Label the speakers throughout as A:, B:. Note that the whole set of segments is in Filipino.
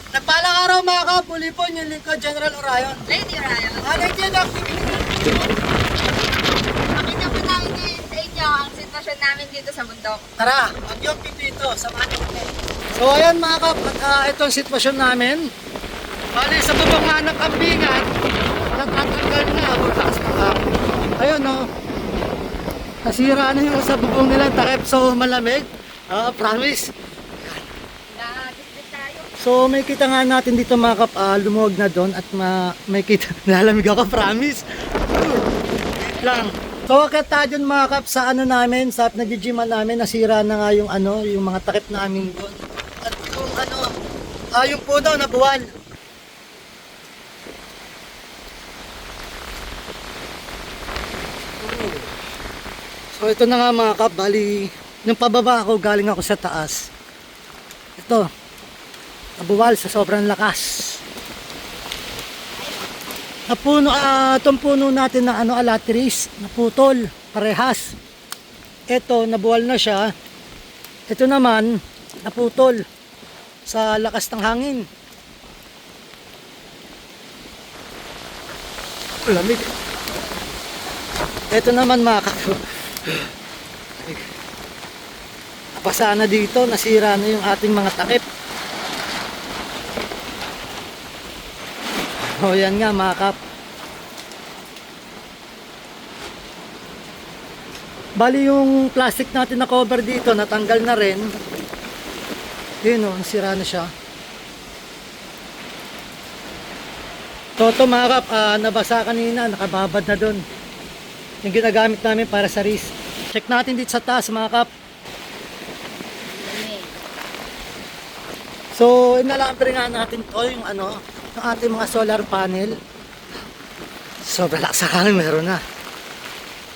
A: Nagpalang araw mga kap, muli po yung lingkod General Orion.
B: Lady Ryan.
A: Lady yung activity.
B: Pakita po namin ngayon sa inyo ang sitwasyon namin dito sa bundok.
A: Tara, Bagyong Pipito, samahan niyo kami. So ayan mga kap, at ito ang sitwasyon namin. Bali sa bubong nga ng kambingan, natatanggal na, lakas pa lang. Ayun no, nasira na yung sa bubong nila, takip so malamig. Promise.
B: Nag-display tayo.
A: So may kita nga natin dito mga kap, lumuwag na doon at may kita, nalamig ako, promise. Wait lang. So akit tayo dun mga kap sa ano namin, sa nag-gyman namin, nasira na nga yung ano, yung mga takip namin doon. At yung ano, yung puno na buwan. So ito na nga mga kap, bali, nung pababa ako, galing ako sa taas. Ito, nabuwal sa sobrang lakas. Napuno, itong puno natin na ano, alatris, naputol, parehas. Ito, nabuwal na siya. Ito naman, naputol sa lakas ng hangin. Lamig. Ito naman mga kap. Napasa na dito, nasira na yung ating mga takip. O yan nga mga kap. Bali yung plastic natin na cover dito, natanggal na rin. Yun o, nasira na siya. Toto mga kap, nabasa kanina, nakababad na dun. Yung ginagamit namin para sa wrist. Check natin dito sa taas mga kap. So, inalambre nga natin to yung ano, yung ating mga solar panel. Sobrang lakas sa hangin, meron na.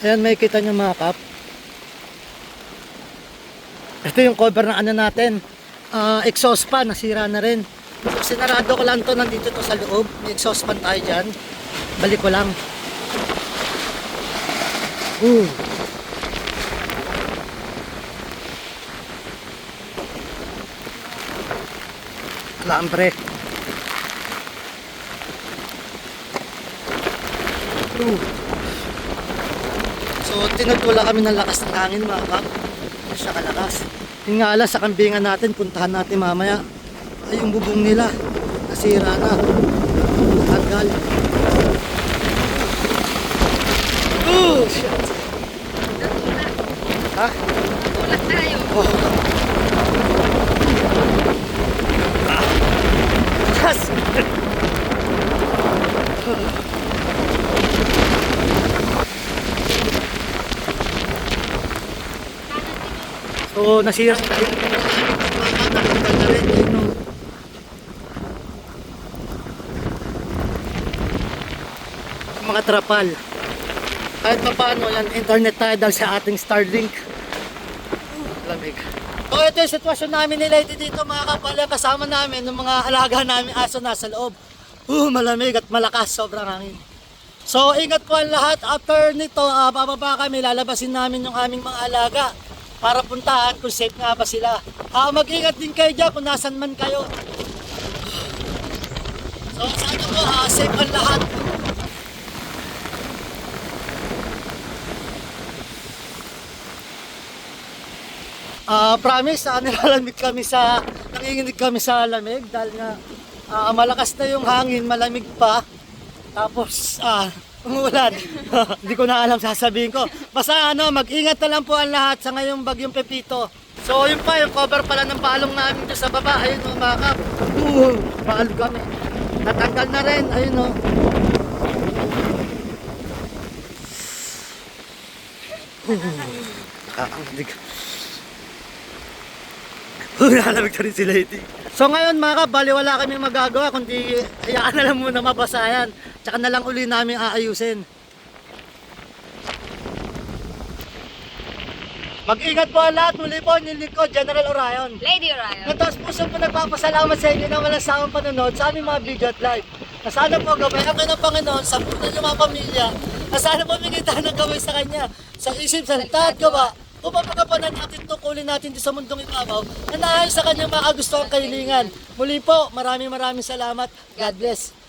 A: Ayan, may kita nyo mga kap. Ito yung cover ng ano natin. Exhaust fan, nasira na rin. So, sinarado ko lang to, nandito to sa loob. May exhaust fan tayo dyan. Balik ko lang. Lambre. So tinutula kami ng lakas ng hangin mga kap. Siya kalakas. Yung nga ala sa kambingan natin, puntahan natin mamaya. Ay yung bubong nila, nasira na. Tagal. Shit. Ha?
B: Tulad tayo.
A: Oh. Yes. So, nasira tayo. Mga trapal. Kahit pa paano yan, internet tayo dahil sa ating Starlink. Lamig. So ito yung sitwasyon namin ni Lady dito mga kapala. Kasama namin ng mga alaga namin aso nasa loob. Malamig at malakas, sobrang hangin. So ingat po ang lahat. After nito, bababa kami, lalabasin namin yung aming mga alaga para puntahan kung safe nga ba sila. Mag-ingat din kayo dyan kung nasan man kayo. So sana po safe ang lahat. Promise, nanginginig kami sa lamig dahil nga malakas na yung hangin, malamig pa. Tapos umuulan. Hindi ko na alam sasabihin ko. Basta mag-ingat na lang po ang lahat sa ngayong Bagyong Pepito. So yun pa, yung cover pala ng palong namin doon sa baba. Ayun o mga kap. Paalog kami. Natanggal na rin. Ayun o. Nakakalig. Nalamig na rin si Lady. So ngayon mga kap, bali wala kami magagawa kundi hayaan na lang muna mabasa yan. Tsaka na lang uli namin aayusin. Mag-ingat po ang lahat. Muli po yung lingkod, General Orion.
B: Lady Ryan.
A: Nataos puso po nagpapasalamat sa inyo na walang sawang panonood sa aming mga video at live. Na sana po gawin ang ng Panginoon sa puno ng mga pamilya. Na sana po bigay tayo ng gawin sa Kanya. Sa isip, salita at gawa. upang pagkapanan natin tungkulin natin din sa mundong ibabaw na naayon sa kanyang makagustuhang kahilingan. Muli po, maraming salamat. God bless.